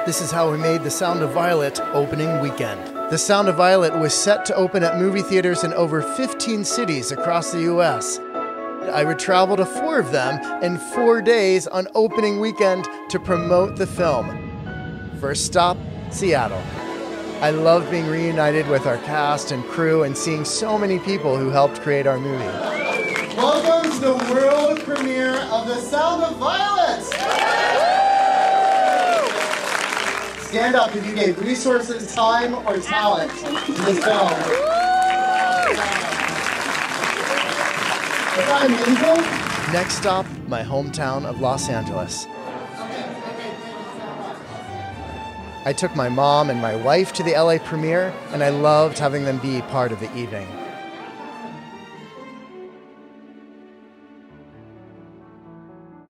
This is how we made The Sound of Violet opening weekend. The Sound of Violet was set to open at movie theaters in over 15 cities across the US. I would travel to 4 of them in 4 days on opening weekend to promote the film. First stop, Seattle. I loved being reunited with our cast and crew and seeing so many people who helped create our movie. Welcome to the world premiere of The Sound of Violet! Stand up if you gave resources, time, or talent to this film. Is that amazing? Next stop, my hometown of Los Angeles. I took my mom and my wife to the LA premiere, and I loved having them be part of the evening.